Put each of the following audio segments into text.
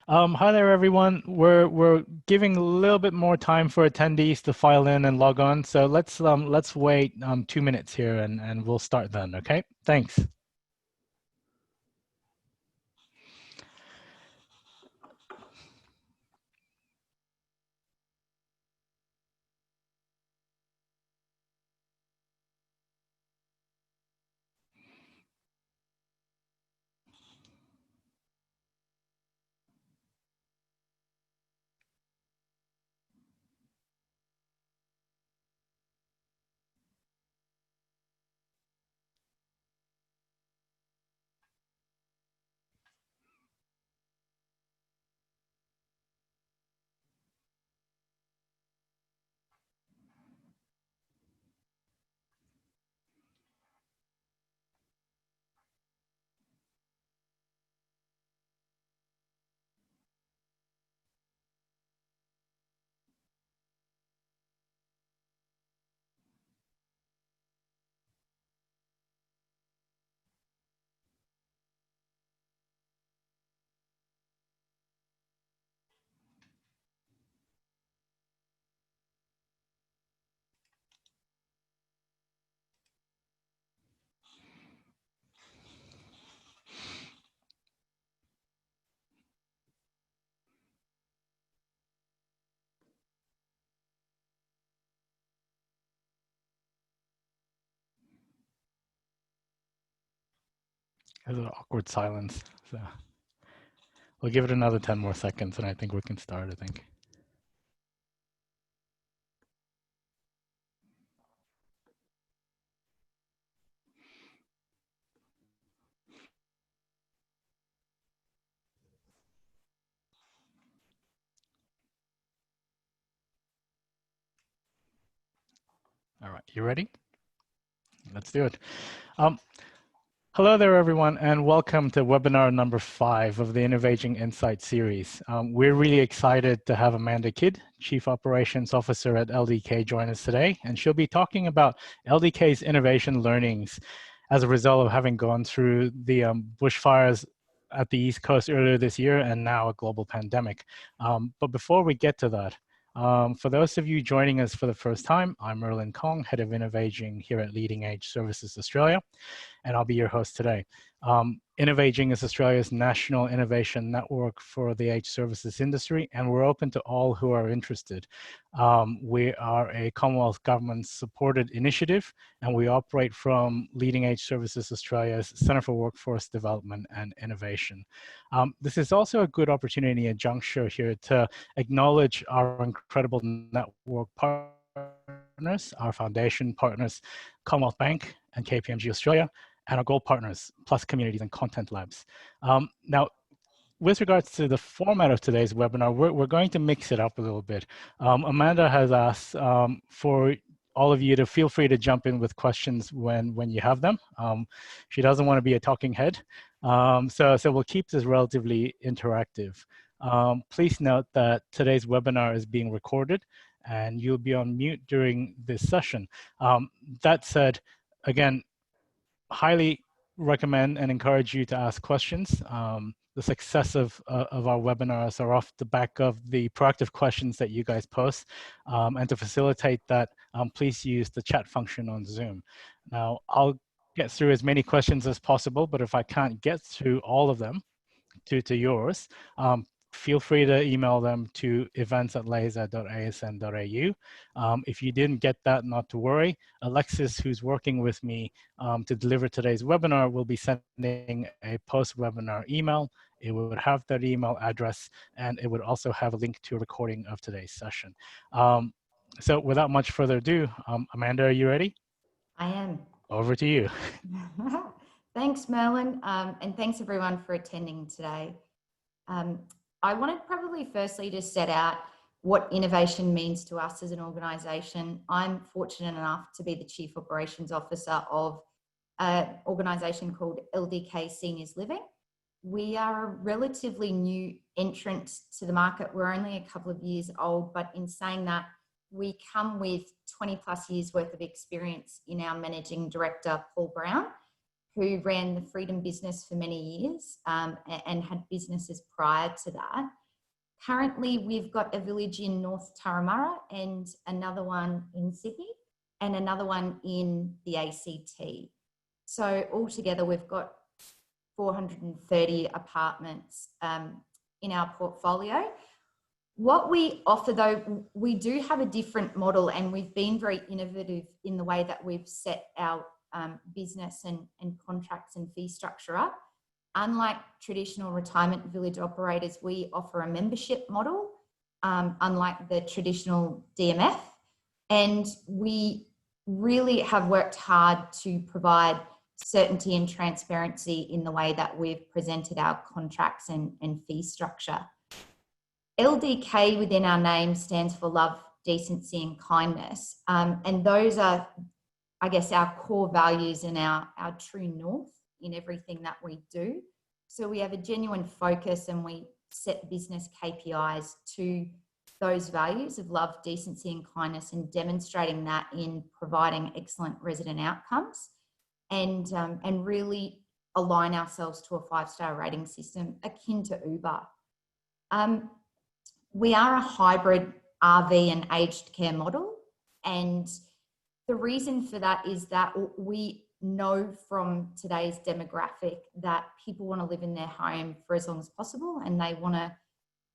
Hi there, everyone. We're giving a little bit more time for attendees to file in and log on. So let's wait 2 minutes here and we'll start then. Okay. Thanks. There's an awkward silence. So we'll give it another 10 more seconds and I think we can start, I think. All right, you ready? Let's do it. Um, Hello there, everyone, and welcome to webinar number 5 of the Innovating Insight series. We're really excited to have Amanda Kidd, Chief Operations Officer at LDK, join us today, and she'll be talking about LDK's innovation learnings as a result of having gone through the bushfires at the East Coast earlier this year and now a global pandemic. But before we get to that, for those of you joining us for the first time, I'm Merlin Kong, Head of Innovation here at Leading Edge Services Australia, and I'll be your host today. Innovaging is Australia's national innovation network for the age services industry, and we're open to all who are interested. We are a Commonwealth Government supported initiative, and we operate from Leading Age Services Australia's Centre for Workforce Development and Innovation. This is also a good opportunity at juncture here to acknowledge our incredible network partners, our foundation partners, Commonwealth Bank and KPMG Australia, and our gold partners, Plus Communities and Content Labs. Now, with regards to the format of today's webinar, we're going to mix it up a little bit. Amanda has asked for all of you to feel free to jump in with questions when you have them. She doesn't want to be a talking head, so we'll keep this relatively interactive. Please note that today's webinar is being recorded and you'll be on mute during this session. That said, again, highly recommend and encourage you to ask questions. The success of our webinars are off the back of the proactive questions that you guys post. And to facilitate that, please use the chat function on Zoom. Now, I'll get through as many questions as possible, but if I can't get through all of them to yours, feel free to email them to events@laser.asn.au. If you didn't get that, not to worry. Alexis, who's working with me to deliver today's webinar, will be sending a post-webinar email. It would have that email address, and it would also have a link to a recording of today's session. So without much further ado, Amanda, are you ready? I am. Over to you. Thanks, Merlin, and thanks everyone for attending today. I wanted probably firstly to set out what innovation means to us as an organisation. I'm fortunate enough to be the Chief Operations Officer of an organisation called LDK Seniors Living. We are a relatively new entrant to the market. We're only a couple of years old, but in saying that, we come with 20 plus years worth of experience in our Managing Director, Paul Brown, who ran the Freedom business for many years and had businesses prior to that. Currently, we've got a village in North Turramurra and another one in Sydney and another one in the ACT. So altogether, we've got 430 apartments in our portfolio. What we offer, though, we do have a different model, and we've been very innovative in the way that we've set our business and contracts and fee structure up. Unlike traditional retirement village operators, we offer a membership model, unlike the traditional DMF. And we really have worked hard to provide certainty and transparency in the way that we've presented our contracts and fee structure. LDK within our name stands for love, decency and kindness. And those are, I guess, our core values and our true north in everything that we do. So we have a genuine focus and we set business KPIs to those values of love, decency and kindness, and demonstrating that in providing excellent resident outcomes and really align ourselves to a 5-star rating system akin to Uber. We are a hybrid RV and aged care model, and the reason for that is that we know from today's demographic that people want to live in their home for as long as possible and they want to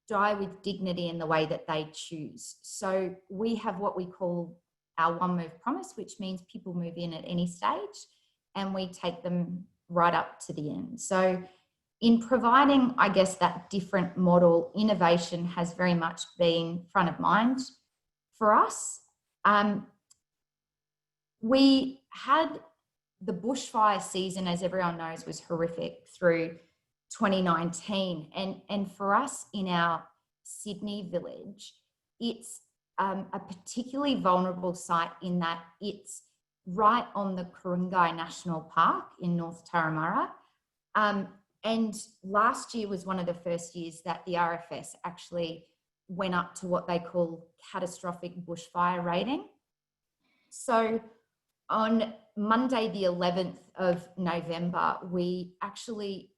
die with dignity in the way that they choose. So we have what we call our one move promise, which means people move in at any stage and we take them right up to the end. So in providing, I guess, that different model, innovation has very much been front of mind for us. We had the bushfire season, as everyone knows, was horrific through 2019. And for us in our Sydney village, it's a particularly vulnerable site in that it's right on the Kurungai National Park in North Turramurra. And last year was one of the first years that the RFS actually went up to what they call catastrophic bushfire rating. So on Monday, the 11th of November, we actually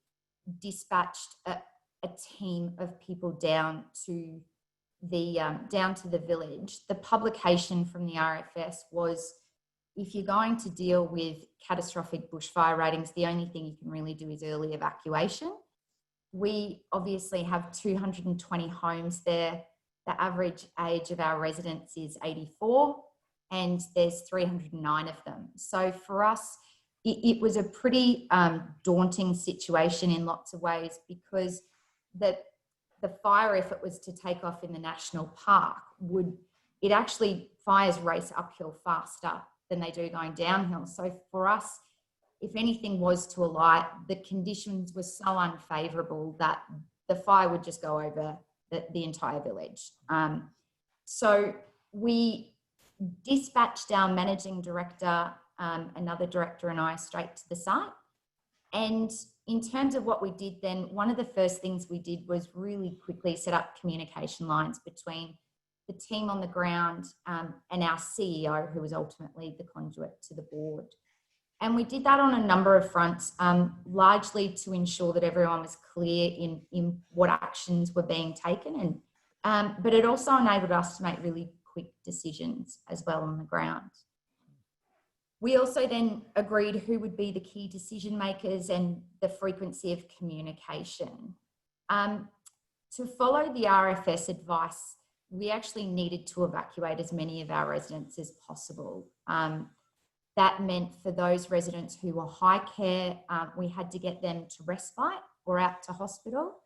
dispatched a team of people down to the village. The publication from the RFS was, if you're going to deal with catastrophic bushfire ratings, the only thing you can really do is early evacuation. We obviously have 220 homes there. The average age of our residents is 84 and there's 309 of them. So for us, it was a pretty daunting situation in lots of ways, because the fire, if it was to take off in the national park, fires race uphill faster than they do going downhill. So for us, if anything was to alight, the conditions were so unfavourable that the fire would just go over the entire village. So we dispatched our managing director, another director and I straight to the site. And in terms of what we did then, one of the first things we did was really quickly set up communication lines between the team on the ground and our CEO, who was ultimately the conduit to the board. And we did that on a number of fronts, largely to ensure that everyone was clear in what actions were being taken. But it also enabled us to make really quick decisions as well on the ground. We also then agreed who would be the key decision makers and the frequency of communication. To follow the RFS advice, we actually needed to evacuate as many of our residents as possible. That meant for those residents who were high care, we had to get them to respite or out to hospital.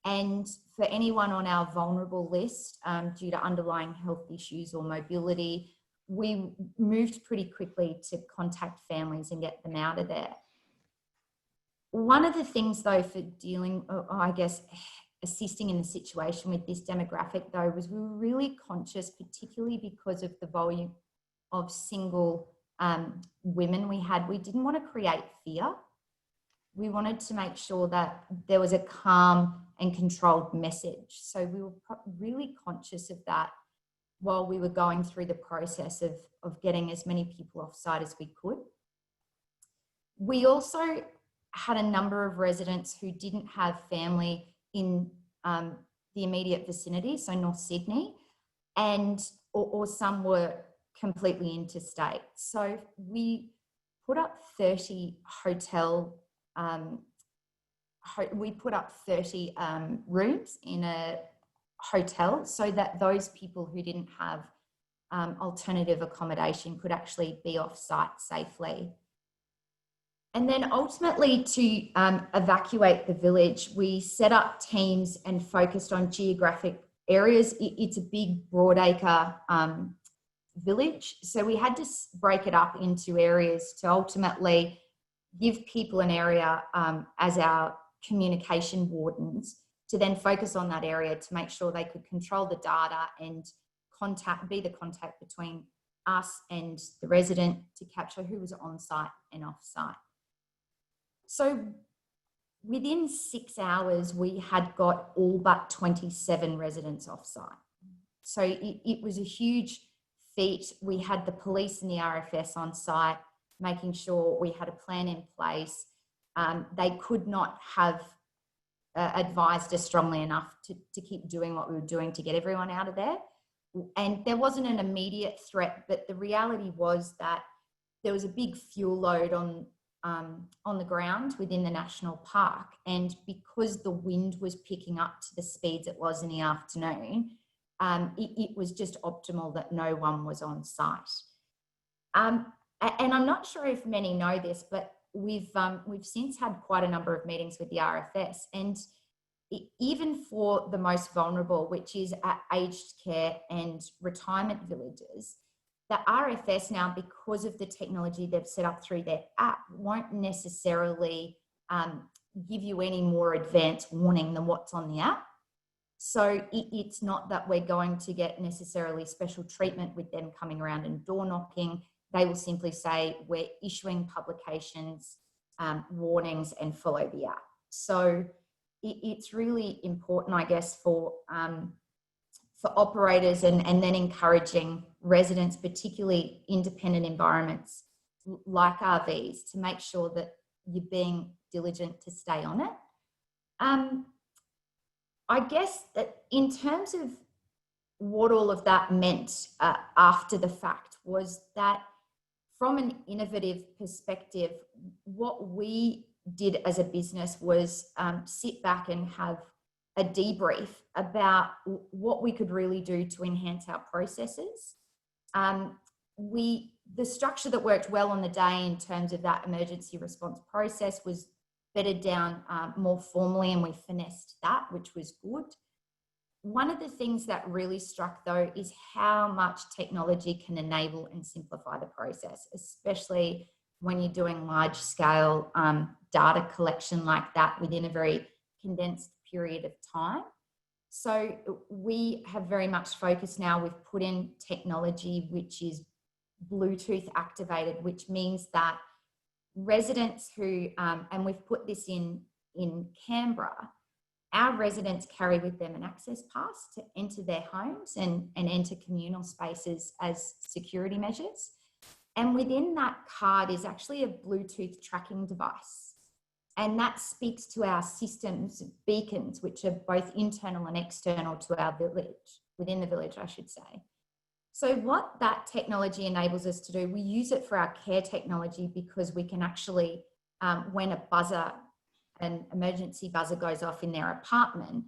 And for anyone on our vulnerable list, due to underlying health issues or mobility, we moved pretty quickly to contact families and get them out of there. One of the things though for assisting in the situation with this demographic though, was we were really conscious, particularly because of the volume of single women we had. We didn't want to create fear. We wanted to make sure that there was a calm and controlled message. So we were really conscious of that while we were going through the process of getting as many people off site as we could. We also had a number of residents who didn't have family in the immediate vicinity, so North Sydney, or some were completely interstate. So we put up 30 rooms in a hotel so that those people who didn't have alternative accommodation could actually be off site safely. And then ultimately to evacuate the village, we set up teams and focused on geographic areas. It's a big broadacre village. So we had to break it up into areas to ultimately give people an area as our communication wardens to then focus on that area to make sure they could control the data and be the contact between us and the resident to capture who was on site and off site. So within 6 hours, we had got all but 27 residents off site. So it was a huge feat. We had the police and the RFS on site, making sure we had a plan in place. They could not have advised us strongly enough to keep doing what we were doing to get everyone out of there. And there wasn't an immediate threat, but the reality was that there was a big fuel load on the ground within the national park. And because the wind was picking up to the speeds it was in the afternoon, it was just optimal that no one was on site. And I'm not sure if many know this, but we've since had quite a number of meetings with the RFS, and even for the most vulnerable, which is at aged care and retirement villages, the RFS now, because of the technology they've set up through their app, won't necessarily give you any more advanced warning than what's on the app. So it's not that we're going to get necessarily special treatment with them coming around and door knocking. They will simply say, we're issuing publications, warnings, and follow the app. So it's really important, I guess, for operators and then encouraging residents, particularly independent environments like RVs, to make sure that you're being diligent to stay on it. I guess that in terms of what all of that meant after the fact was that from an innovative perspective, what we did as a business was sit back and have a debrief about what we could really do to enhance our processes. The structure that worked well on the day in terms of that emergency response process was bedded down more formally, and we finessed that, which was good. One of the things that really struck though is how much technology can enable and simplify the process, especially when you're doing large scale data collection like that within a very condensed period of time. So we have very much focused now, we've put in technology which is Bluetooth activated, which means that residents who, and we've put this in Canberra, our residents carry with them an access pass to enter their homes and enter communal spaces as security measures. And within that card is actually a Bluetooth tracking device. And that speaks to our systems, beacons, which are both internal and external to our village, within the village, I should say. So what that technology enables us to do, we use it for our care technology because we can actually, when an emergency buzzer goes off in their apartment,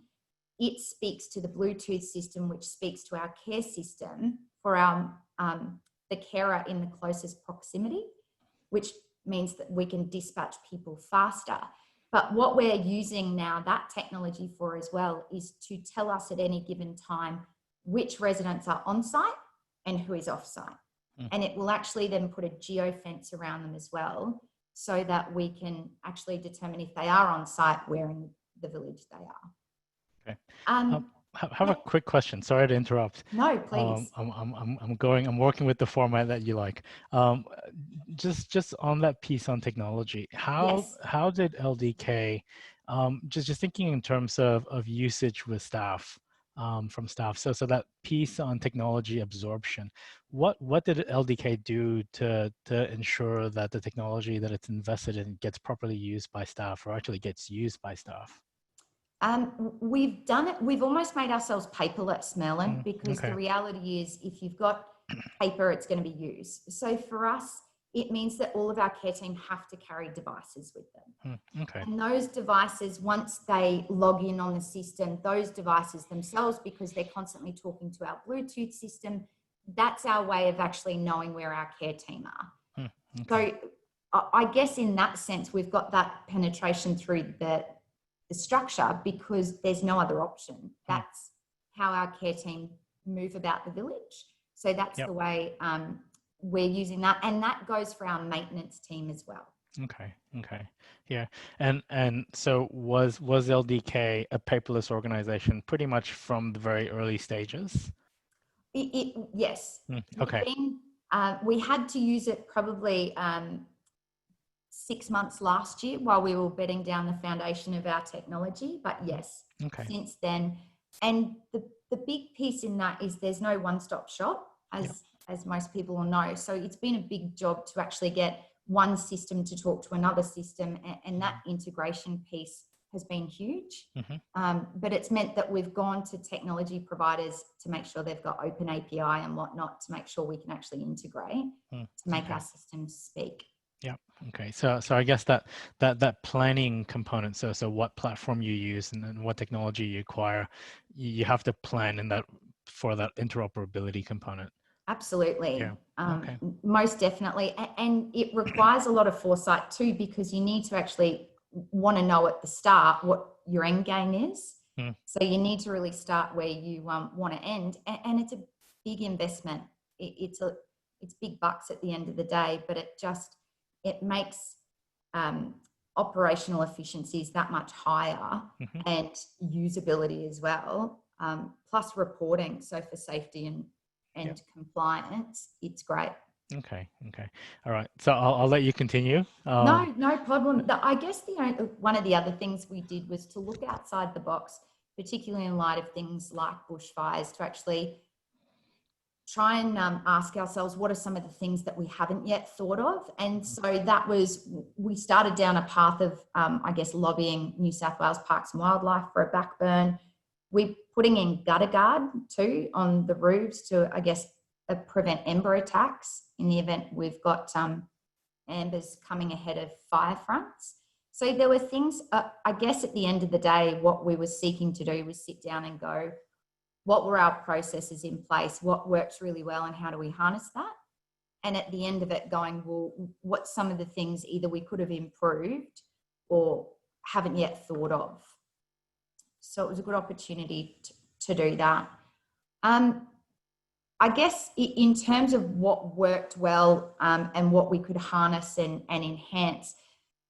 it speaks to the Bluetooth system, which speaks to our care system for the carer in the closest proximity, which means that we can dispatch people faster. But what we're using now that technology for as well is to tell us at any given time which residents are on site and who is off site. And it will actually then put a geofence around them as well, so that we can actually determine if they are on site, where in the village they are. Okay. Have a quick question. Sorry to interrupt. No, please. I'm working with the format that you like. Just on that piece on technology, how did LDK, just thinking in terms of usage with staff, from staff. So that piece on technology absorption, what did LDK do to ensure that the technology that it's invested in gets properly used by staff, or actually gets used by staff? We've done it. We've almost made ourselves paperless, Merlin, because Okay. the reality is if you've got paper, it's going to be used. So for us, it means that all of our care team have to carry devices with them. Okay. And those devices, once they log in on the system, those devices themselves, because they're constantly talking to our Bluetooth system, that's our way of actually knowing where our care team are. Okay. So I guess in that sense, we've got that penetration through the structure because there's no other option. That's how our care team move about the village. So that's Yep. the way we're using that. And that goes for our maintenance team as well. Okay. Okay. Yeah. And so was LDK a paperless organization pretty much from the very early stages? Yes. Okay. We had to use it probably 6 months last year while we were bedding down the foundation of our technology. But yes, Okay. since then. And the big piece in that is there's no one-stop shop, as most people will know. So it's been a big job to actually get one system to talk to another system, and that integration piece has been huge. But it's meant that we've gone to technology providers to make sure they've got open API and whatnot to make sure we can actually integrate to make our systems speak. Yeah. Okay. So I guess that planning component. So what platform you use and then what technology you acquire, you have to plan in that for that interoperability component. Absolutely. Yeah. Okay. Most definitely. And it requires a lot of foresight too, because you need to actually want to know at the start what your end game is. So you need to really start where you want to end. And it's a big investment. It's big bucks at the end of the day, but it makes operational efficiencies that much higher and usability as well, plus reporting. So for safety and compliance, it's great. Okay. Okay. All right. So I'll let you continue. No problem. I guess one of the other things we did was to look outside the box, particularly in light of things like bushfires, to actually try and ask ourselves what are some of the things that we haven't yet thought of. And so we started down a path of, I guess, lobbying New South Wales Parks and Wildlife for a backburn. We're putting in gutter guard too on the roofs to, I guess, prevent ember attacks in the event we've got ambers coming ahead of fire fronts. So there were things, I guess at the end of the day, what we were seeking to do was sit down and go, what were our processes in place? What works really well and how do we harness that? And at the end of it going, well, what's some of the things either we could have improved or haven't yet thought of? So it was a good opportunity to do that. I guess in terms of what worked well and what we could harness and enhance,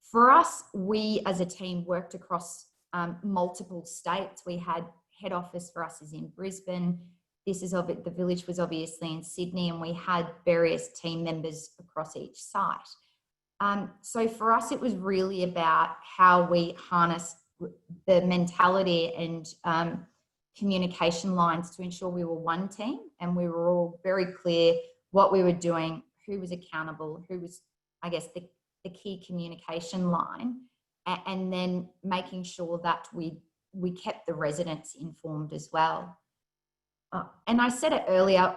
for us, we as a team worked across multiple states. We had head office for us is in Brisbane. The village was obviously in Sydney, and we had various team members across each site. So for us, it was really about how we harness the mentality and communication lines to ensure we were one team and we were all very clear what we were doing, who was accountable, who was, I guess, the key communication line, and then making sure that we kept the residents informed as well. And I said it earlier,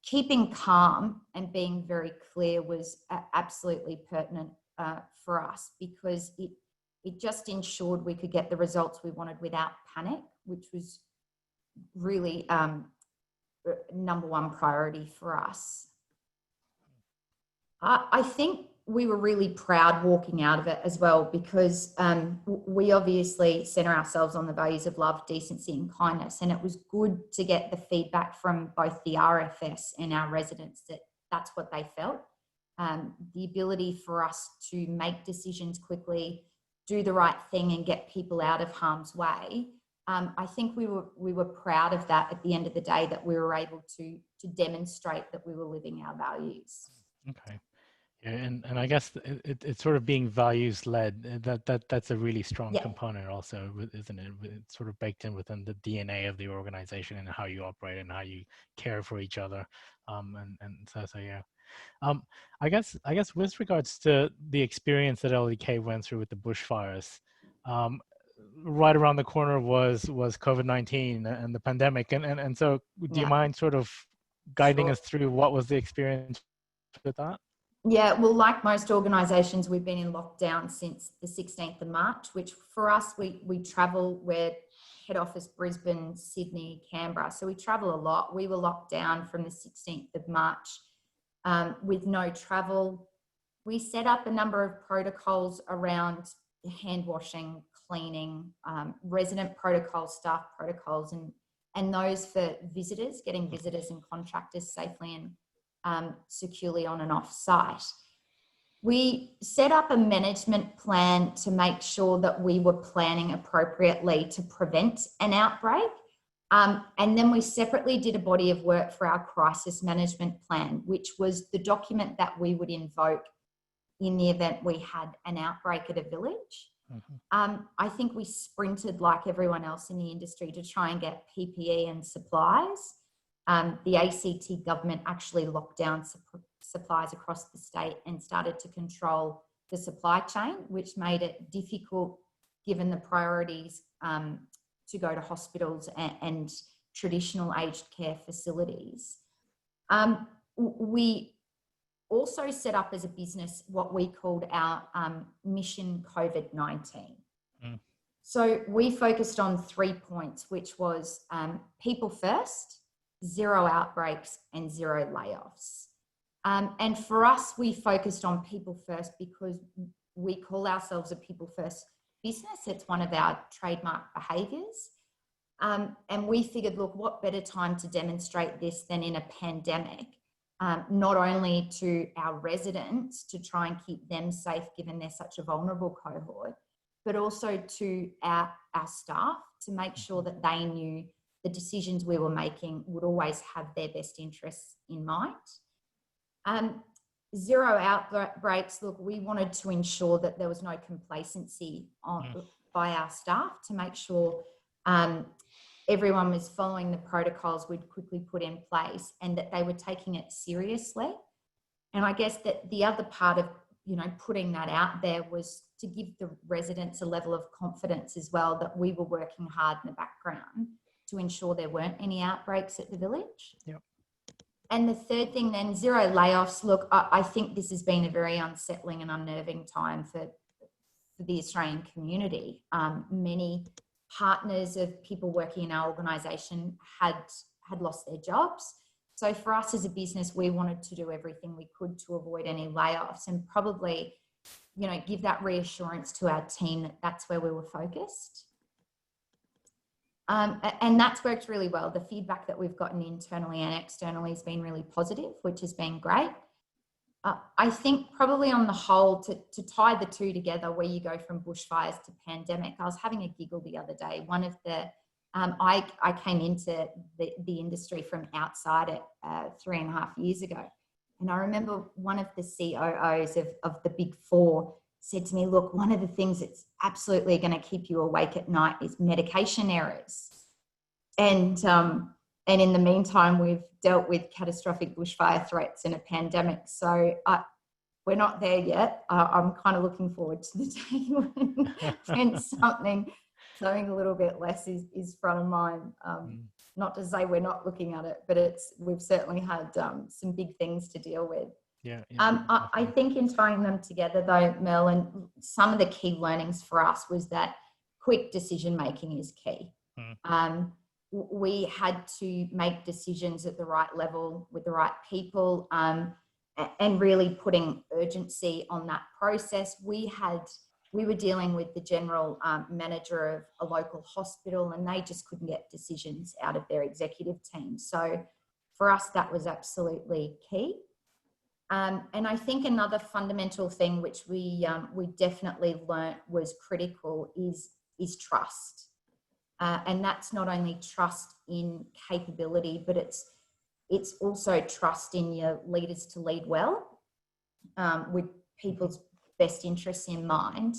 keeping calm and being very clear was absolutely pertinent for us because it just ensured we could get the results we wanted without panic, which was really number one priority for us. I think we were really proud walking out of it as well because we obviously center ourselves on the values of love, decency and kindness, and it was good to get the feedback from both the RFS and our residents that that's what they felt. The ability for us to make decisions quickly, do the right thing and get people out of harm's way. I think we were proud of that at the end of the day, that we were able to demonstrate that we were living our values. Okay. Yeah, and I guess it's sort of being values led. That's a really strong Yeah. component also, isn't it? It's sort of baked in within the DNA of the organization and how you operate and how you care for each other. And so yeah. Um, I guess with regards to the experience that LDK went through with the bushfires, um, right around the corner was COVID-19 and the pandemic, and so do you Yeah, mind sort of guiding sure. us through what was the experience with that? Yeah, well, like most organisations, we've been in lockdown since the 16th of March, which for us, we travel, we're head office Brisbane, Sydney, Canberra. So we travel a lot. We were locked down from the 16th of March with no travel. We set up a number of protocols around hand washing, cleaning, resident protocols, staff protocols, and those for visitors, getting visitors and contractors safely and securely on and off site. We set up a management plan to make sure that we were planning appropriately to prevent an outbreak. And then we separately did a body of work for our crisis management plan, which was the document that we would invoke in the event we had an outbreak at a village. I think we sprinted like everyone else in the industry to try and get PPE and supplies. The ACT government actually locked down supplies across the state and started to control the supply chain, which made it difficult given the priorities to go to hospitals and traditional aged care facilities. We also set up as a business what we called our Mission COVID-19. So we focused on 3 points, which was people first, zero outbreaks, and zero layoffs. And for us, we focused on people first because we call ourselves a people first business. It's one of our trademark behaviours. And we figured, look, what better time to demonstrate this than in a pandemic, not only to our residents to try and keep them safe given they're such a vulnerable cohort, but also to our staff to make sure that they knew the decisions we were making would always have their best interests in mind. Zero outbreaks, look, we wanted to ensure that there was no complacency by our staff to make sure everyone was following the protocols we'd quickly put in place and that they were taking it seriously. And I guess that the other part of, putting that out there was to give the residents a level of confidence as well that we were working hard in the background to ensure there weren't any outbreaks at the village. Yep. And the third thing then, zero layoffs. Look, I think this has been a very unsettling and unnerving time for the Australian community. Many partners of people working in our organisation had lost their jobs. So for us as a business, we wanted to do everything we could to avoid any layoffs and probably, give that reassurance to our team that that's where we were focused. And that's worked really well. The feedback that we've gotten internally and externally has been really positive, which has been great. I think probably on the whole, to tie the two together, where you go from bushfires to pandemic, I was having a giggle the other day. One of the, I came into the industry from outside it 3.5 years ago. And I remember one of the COOs of the big four said to me, look, one of the things that's absolutely going to keep you awake at night is medication errors. And in the meantime, we've dealt with catastrophic bushfire threats and a pandemic. So we're not there yet. I'm kind of looking forward to the day when something a little bit less is front of mind. Not to say we're not looking at it, but we've certainly had some big things to deal with. Yeah. I think in tying them together though, Mel, and some of the key learnings for us was that quick decision making is key. We had to make decisions at the right level with the right people, and really putting urgency on that process. We were dealing with the general manager of a local hospital, and they just couldn't get decisions out of their executive team. So for us, that was absolutely key. And I think another fundamental thing which we definitely learnt was critical is trust. And that's not only trust in capability, but it's also trust in your leaders to lead well. with people's best interests in mind.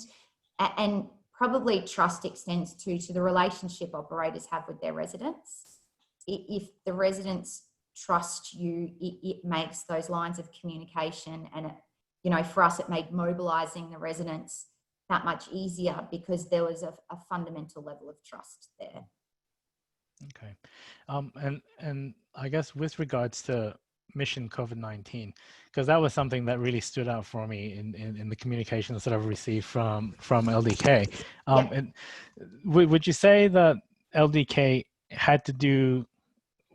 And probably trust extends to the relationship operators have with their residents. If the residents trust you, it makes those lines of communication, and it, you know, for us, it made mobilizing the residents that much easier because there was a fundamental level of trust there. Okay. And I guess with regards to Mission COVID-19, because that was something that really stood out for me in the communications that I've received from LDK. Yep. And would you say that LDK had to do,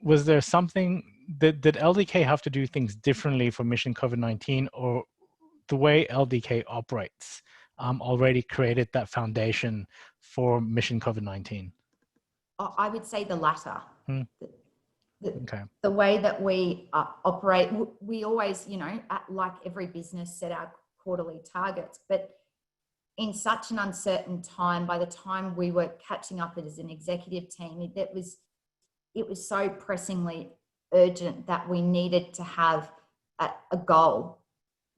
was there something, did LDK have to do things differently for Mission COVID-19, or the way LDK operates already created that foundation for Mission COVID-19? I would say the latter. Okay. The way that we operate, we always, you know, like every business, set our quarterly targets, but in such an uncertain time, by the time we were catching up as an executive team, it was so pressingly urgent that we needed to have a goal,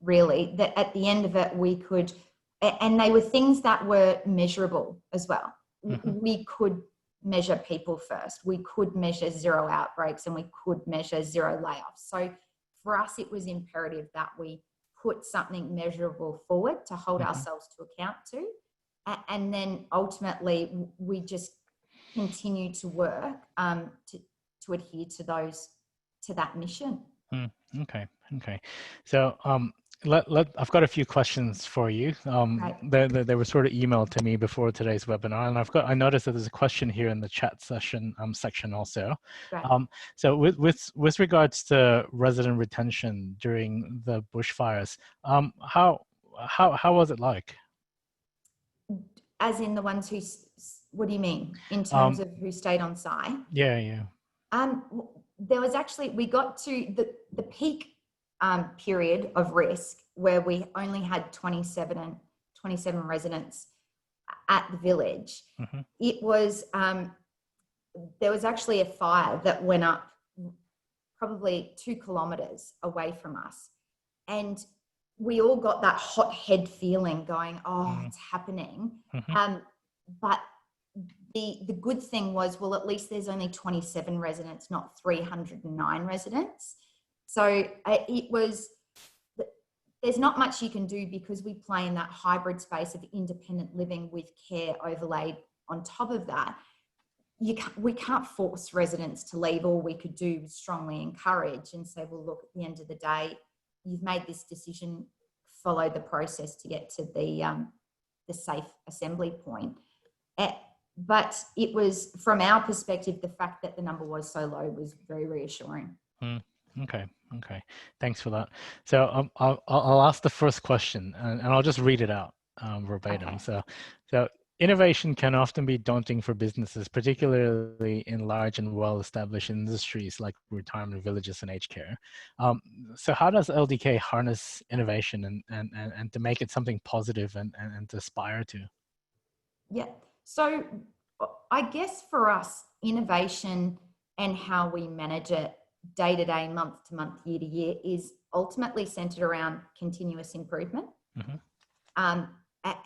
really, that at the end of it we could, and they were things that were measurable as well. Mm-hmm. We could measure people first, we could measure zero outbreaks, and we could measure zero layoffs. So for us, it was imperative that we put something measurable forward to hold mm-hmm. ourselves to account to. And then ultimately we just continue to work to adhere to that mission. Okay. So I've got a few questions for you. Right. They were sort of emailed to me before today's webinar, and I noticed that there's a question here in the chat section also. Right. So with regards to resident retention during the bushfires, how was it like? As in the ones who, what do you mean in terms of who stayed on site? Yeah. There was actually, we got to the peak period of risk where we only had 27 residents at the village. Mm-hmm. It was, there was actually a fire that went up probably 2 kilometers away from us. And we all got that hot head feeling going, oh, it's happening. Mm-hmm. But the good thing was, well, at least there's only 27 residents, not 309 residents. So it was, there's not much you can do because we play in that hybrid space of independent living with care overlaid on top of that. We can't force residents to leave. All we could do was strongly encourage and say, well, look, at the end of the day, you've made this decision, follow the process to get to the safe assembly point. But it was, from our perspective, the fact that the number was so low was very reassuring. Okay. Thanks for that. So I'll ask the first question, and I'll just read it out verbatim. Okay. So innovation can often be daunting for businesses, particularly in large and well-established industries like retirement villages and aged care. So how does LDK harness innovation and to make it something positive and to aspire to? Yeah. So I guess for us, innovation and how we manage it day to day, month to month, year to year is ultimately centered around continuous improvement. Mm-hmm.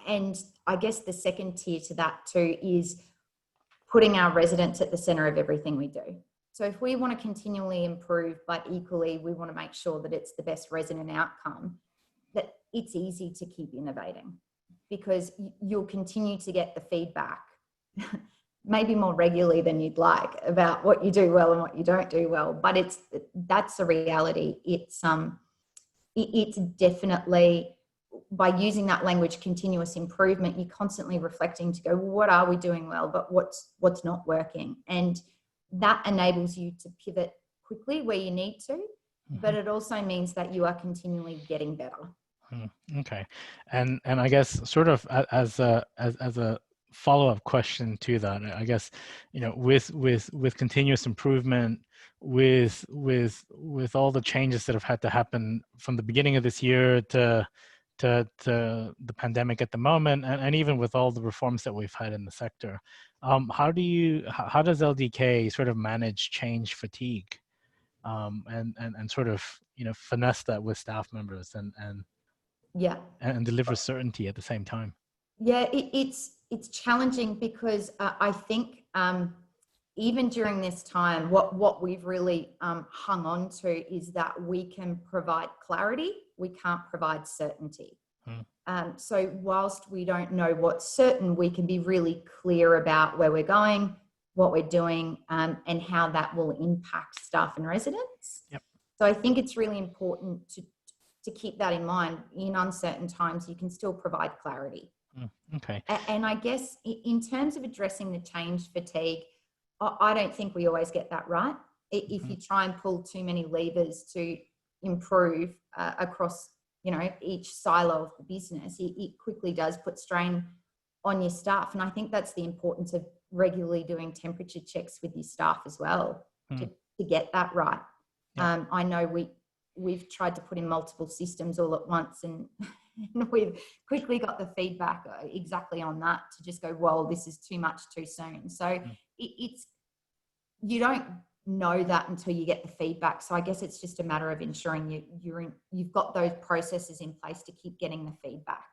And I guess the second tier to that too is putting our residents at the center of everything we do. So if we want to continually improve, but equally we want to make sure that it's the best resident outcome, that it's easy to keep innovating because you'll continue to get the feedback maybe more regularly than you'd like about what you do well and what you don't do well. But that's the reality. It's definitely, by using that language, continuous improvement, you're constantly reflecting to go, well, what are we doing well, but what's not working? And that enables you to pivot quickly where you need to, mm-hmm. but it also means that you are continually getting better. Okay. And I guess sort of as a follow-up question to that, I guess, with continuous improvement, with all the changes that have had to happen from the beginning of this year to the pandemic at the moment, and even with all the reforms that we've had in the sector, how does LDK sort of manage change fatigue? and sort of, finesse that with staff members Yeah. and deliver certainty at the same time. Yeah, it's challenging because I think even during this time, what we've really hung on to is that we can provide clarity, we can't provide certainty. So whilst we don't know what's certain, we can be really clear about where we're going, what we're doing, and how that will impact staff and residents. Yep. So I think it's really important to keep that in mind. In uncertain times, you can still provide clarity. Okay. And I guess in terms of addressing the change fatigue, I don't think we always get that right. If you try and pull too many levers to improve across, each silo of the business, it quickly does put strain on your staff. And I think that's the importance of regularly doing temperature checks with your staff as well to get that right. Yeah. I know we've tried to put in multiple systems all at once, and we've quickly got the feedback exactly on that to just go, well, this is too much too soon. So it's you don't know that until you get the feedback. So I guess it's just a matter of ensuring you've got those processes in place to keep getting the feedback.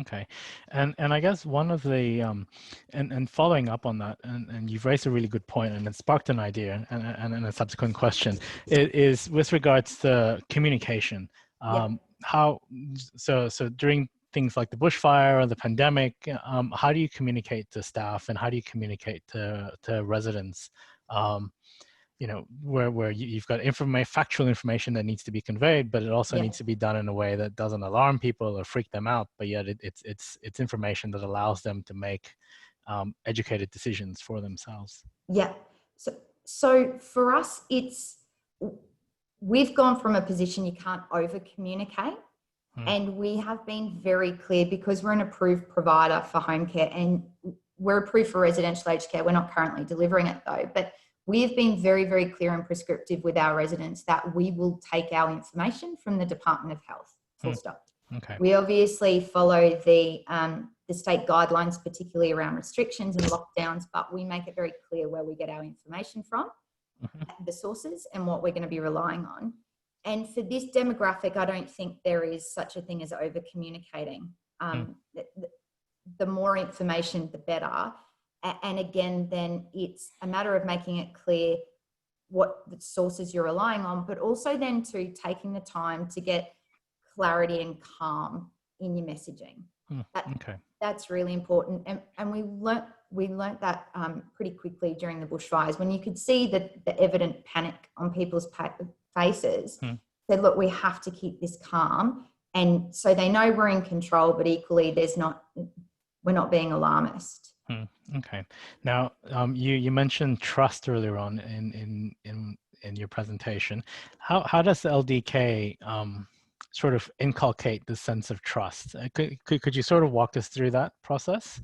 Okay. And I guess one of the and following up on that, and you've raised a really good point, and it sparked an idea and a subsequent question, it is with regards to communication. How so during things like the bushfire or the pandemic, how do you communicate to staff, and how do you communicate to residents, where you've got factual information that needs to be conveyed, but it also needs to be done in a way that doesn't alarm people or freak them out, but yet it's information that allows them to make educated decisions for themselves. Yeah. So for us, we've gone from a position you can't over communicate, and we have been very clear, because we're an approved provider for home care and we're approved for residential aged care. We're not currently delivering it though, but we have been very, very clear and prescriptive with our residents that we will take our information from the Department of Health, full stop. Okay. We obviously follow the state guidelines, particularly around restrictions and lockdowns, but we make it very clear where we get our information from, the sources, and what we're going to be relying on. And for this demographic, I don't think there is such a thing as over communicating. The more information, the better. And again, then it's a matter of making it clear what the sources you're relying on, but also then to taking the time to get clarity and calm in your messaging. That's really important. And we learnt that pretty quickly during the bushfires, when you could see the evident panic on people's faces. Said, look, we have to keep this calm. And so they know we're in control, but equally we're not being alarmist. Okay. Now, you mentioned trust earlier on in your presentation. How does the LDK sort of inculcate the sense of trust? Could you sort of walk us through that process?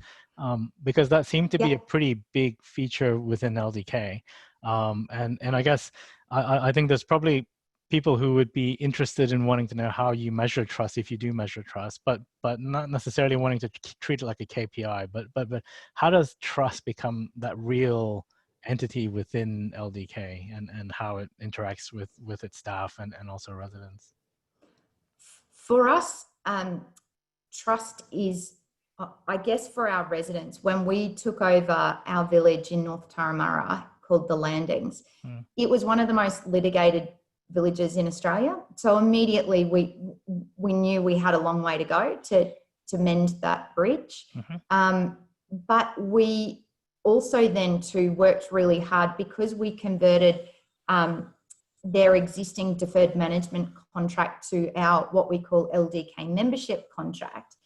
Because that seemed to be a pretty big feature within LDK. And I guess I think there's probably people who would be interested in wanting to know how you measure trust, if you do measure trust, but not necessarily wanting to treat it like a KPI. But how does trust become that real entity within LDK, and how it interacts with its staff and also residents? For us, trust is, I guess, for our residents, when we took over our village in North Turramurra called The Landings, it was one of the most litigated villages in Australia. So immediately we knew we had a long way to go to mend that bridge. But we also then too worked really hard, because we converted their existing deferred management contract to our what we call LDK membership contract.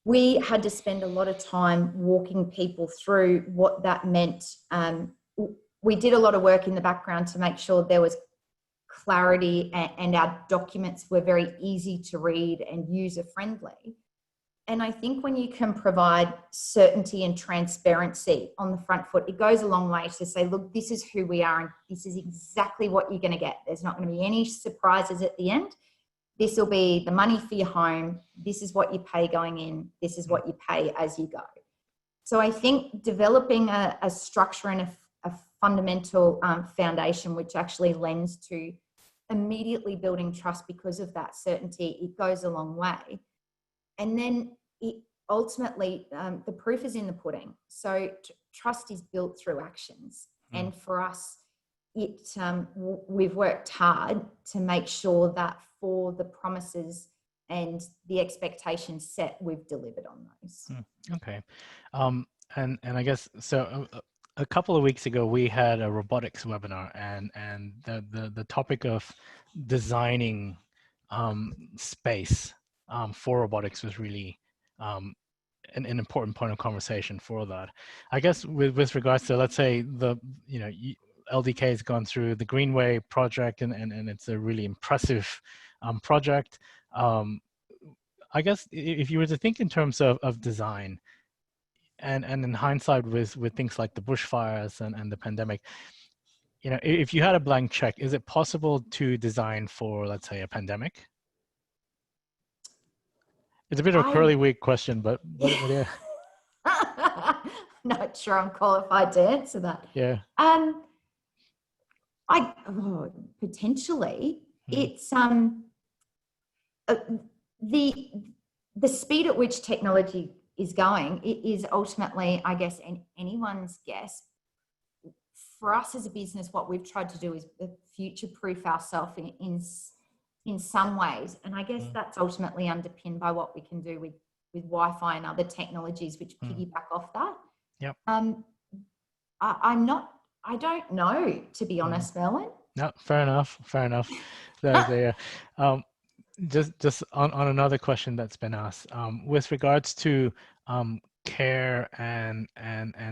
We had to spend a lot of time walking people through what that meant. We did a lot of work in the background to make sure there was clarity, and our documents were very easy to read and user friendly. And I think when you can provide certainty and transparency on the front foot, it goes a long way to say, look, this is who we are and this is exactly what you're going to get. There's not going to be any surprises at the end. This will be the money for your home. This is what you pay going in. This is what you pay as you go. So I think developing a structure and a fundamental foundation, which actually lends to immediately building trust because of that certainty. It goes a long way. And then ultimately, the proof is in the pudding. So trust is built through actions. And for us, we've worked hard to make sure that for the promises and the expectations set, we've delivered on those. Okay. And I guess, so a couple of weeks ago, we had a robotics webinar, and the topic of designing space for robotics was really an important point of conversation for that. I guess with regards to, let's say, LDK has gone through the Greenway project, and it's a really impressive project. I guess if you were to think in terms of design, and in hindsight with things like the bushfires and the pandemic, if you had a blank check, is it possible to design for, let's say, a pandemic? It's a bit of a curly weak question, but yeah. Not sure I'm qualified to answer that. Yeah. Potentially, it's the speed at which technology is going, it is ultimately, I guess, anyone's guess. For us as a business, what we've tried to do is future-proof ourselves in some ways, and I guess that's ultimately underpinned by what we can do with Wi-Fi and other technologies which piggyback off that. Yep. I don't know, to be honest, Merlin. No, fair enough. Just on another question that's been asked, with regards to care and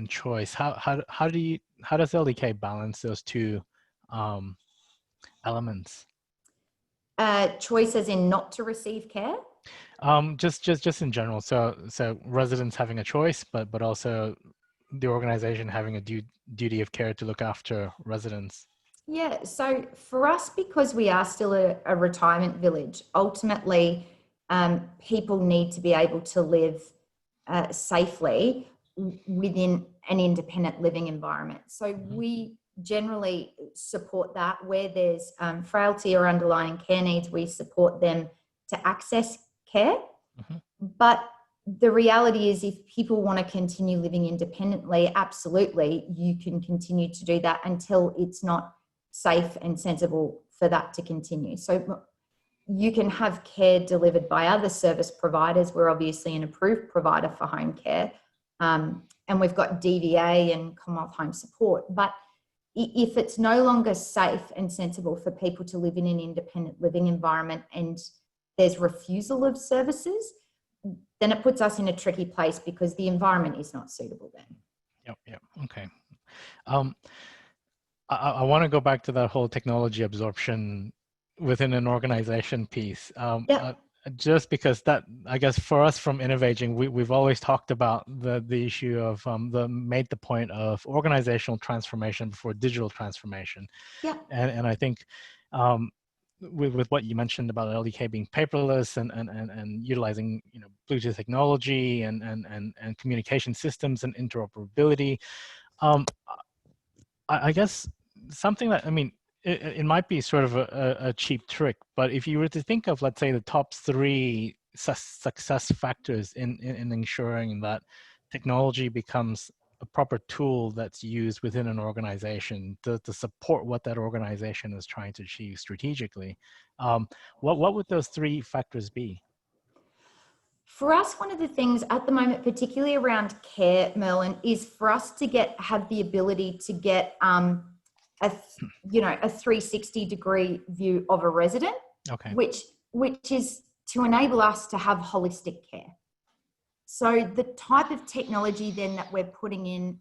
choice, how does LDK balance those two elements? Choice as in not to receive care? Just in general. So residents having a choice, but also the organization having a duty of care to look after residents. Yeah, so for us, because we are still a retirement village, ultimately people need to be able to live safely within an independent living environment. So we generally support that. Where there's frailty or underlying care needs, we support them to access care. But the reality is, if people want to continue living independently, absolutely, you can continue to do that until it's not safe and sensible for that to continue. So you can have care delivered by other service providers. We're obviously an approved provider for home care, and we've got DVA and Commonwealth Home Support. But if it's no longer safe and sensible for people to live in an independent living environment and there's refusal of services, then it puts us in a tricky place because the environment is not suitable then. Yep. Okay. I want to go back to that whole technology absorption within an organization piece. Just because that, I guess, for us from Innovating, we've always talked about the issue of made the point of organizational transformation before digital transformation. Yeah. And I think with what you mentioned about LDK being paperless and utilizing Bluetooth technology and communication systems and interoperability, I guess something that, I mean, it might be sort of a cheap trick, but if you were to think of, let's say, the top 3 success factors in ensuring that technology becomes a proper tool that's used within an organization to support what that organization is trying to achieve strategically, what would those 3 factors be? For us, one of the things at the moment, particularly around care, Merlin, is for us to have the ability to get a 360-degree view of a resident, okay, which is to enable us to have holistic care. So the type of technology then that we're putting in,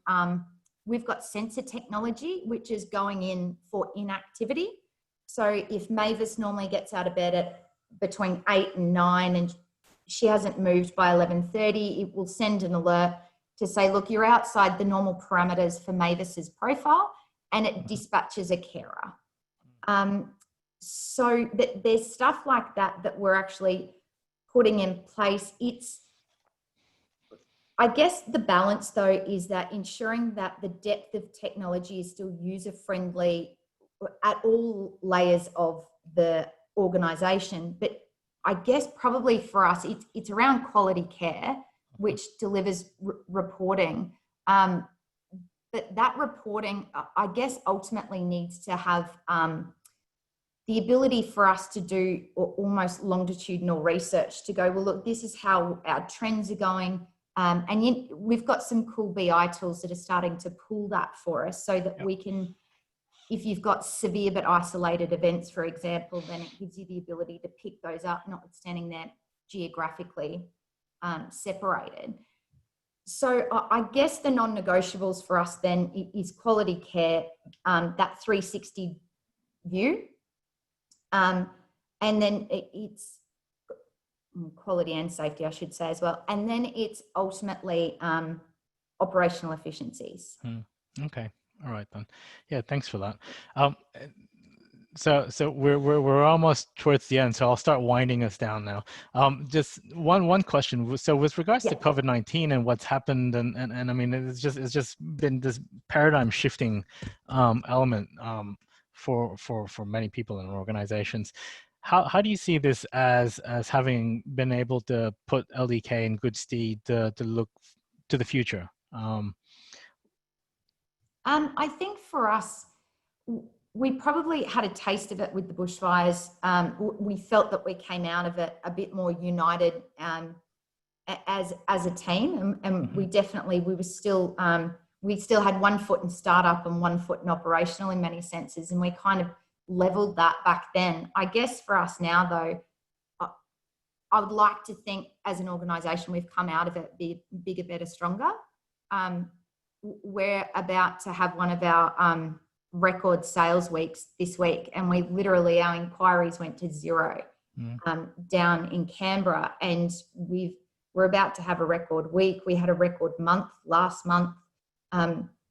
we've got sensor technology, which is going in for inactivity. So if Mavis normally gets out of bed at between 8 and 9 and she hasn't moved by 11:30, it will send an alert to say, look, you're outside the normal parameters for Mavis's profile, and it dispatches a carer. So there's stuff like that we're actually putting in place. I guess the balance though is that ensuring that the depth of technology is still user friendly at all layers of the organization. But I guess probably for us, it's around quality care, which delivers reporting. But that reporting, I guess, ultimately needs to have the ability for us to do almost longitudinal research to go, well, look, this is how our trends are going. And we've got some cool BI tools that are starting to pull that for us so that we can, if you've got severe but isolated events, for example, then it gives you the ability to pick those up, notwithstanding they're geographically separated. So I guess the non-negotiables for us then is quality care, that 360 view. And then it's quality and safety, I should say as well. And then it's ultimately operational efficiencies. Okay. All right then. Yeah, thanks for that. So we're almost towards the end, so I'll start winding us down now. Just one question. So with regards to COVID-19 and what's happened, and I mean, it's just been this paradigm shifting element for many people and organizations. How do you see this as having been able to put LDK in good stead to look to the future? I think for us, we probably had a taste of it with the bushfires. We felt that we came out of it a bit more united as a team, and we definitely we still had 1 foot in startup and 1 foot in operational in many senses, and we kind of leveled that back then. I guess for us now, though, I would like to think as an organisation we've come out of it bigger, better, stronger. We're about to have one of our record sales weeks this week, and our inquiries went to 0 down in Canberra, and we're about to have a record week. We had a record month last month.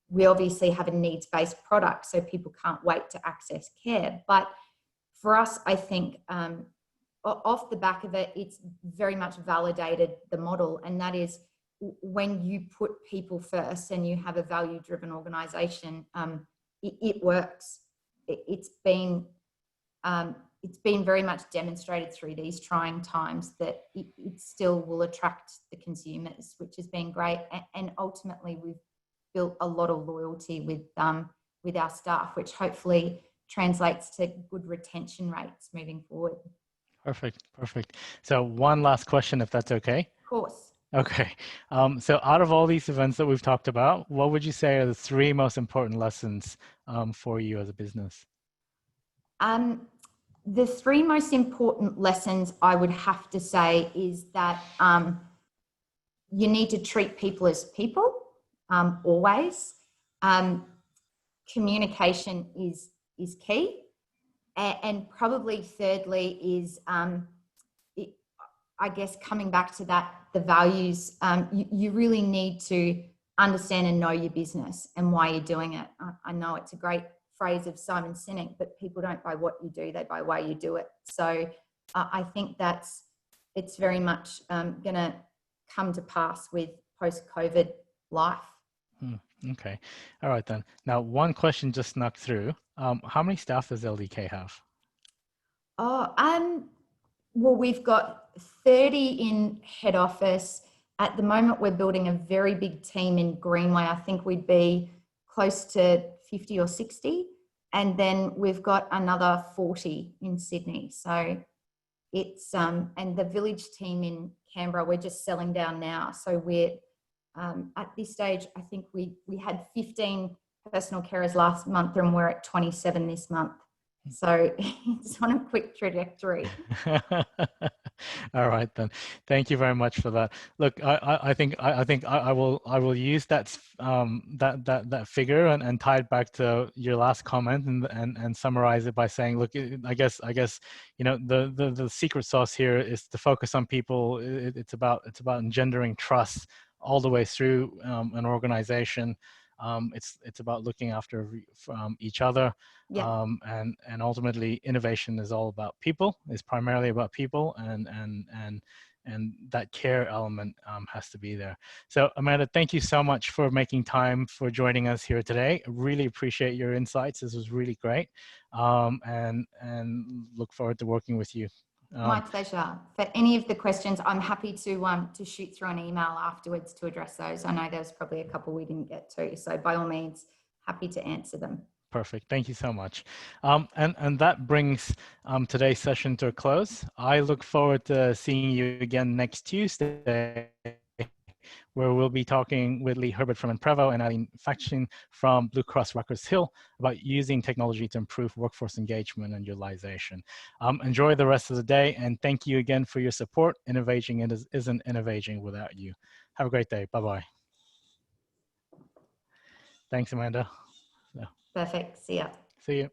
We obviously have a needs-based product, so people can't wait to access care. But for us, I think off the back of it, it's very much validated the model, and that is when you put people first and you have a value-driven organisation, it works. It's been very much demonstrated through these trying times that it still will attract the consumers, which has been great. And ultimately, we've built a lot of loyalty with our staff, which hopefully translates to good retention rates moving forward. Perfect. So one last question, if that's okay. Of course. Okay. So out of all these events that we've talked about, what would you say are the 3 most important lessons for you as a business? The 3 most important lessons I would have to say is that you need to treat people as people, always. Communication is key. And probably thirdly is, I guess, coming back to that, the values, you really need to understand and know your business and why you're doing it. I know it's a great phrase of Simon Sinek, but people don't buy what you do, they buy why you do it. So I think it's very much going to come to pass with post-COVID life. Okay. All right then. Now, one question just snuck through. How many staff does LDK have? Well, we've got 30 in head office. At the moment, we're building a very big team in Greenway. I think we'd be close to 50 or 60. And then we've got another 40 in Sydney. So it's, and the village team in Canberra, we're just selling down now. So we're, at this stage, I think we had 15 personal carers last month, and we're at 27 this month. So it's on a quick trajectory. All right then. Thank you very much for that. Look, I think I will use that figure and tie it back to your last comment and summarize it by saying, look, I guess the secret sauce here is to focus on people. It's about engendering trust all the way through an organization. It's about looking after each other. Yeah. And ultimately innovation is all about people, is primarily about people, and that care element has to be there. So Amanda, thank you so much for making time for joining us here today. I really appreciate your insights. This was really great, and look forward to working with you. My pleasure. For any of the questions, I'm happy to shoot through an email afterwards to address those. I know there's probably a couple we didn't get to, so by all means, happy to answer them. Perfect. Thank you so much. And that brings today's session to a close. I look forward to seeing you again next Tuesday, where we'll be talking with Lee Herbert from Imprevo and Eileen Faction from Blue Cross Rutgers Hill about using technology to improve workforce engagement and utilization. Enjoy the rest of the day, and thank you again for your support. Innovating isn't innovating without you. Have a great day. Bye-bye. Thanks, Amanda. Perfect. See ya. See you.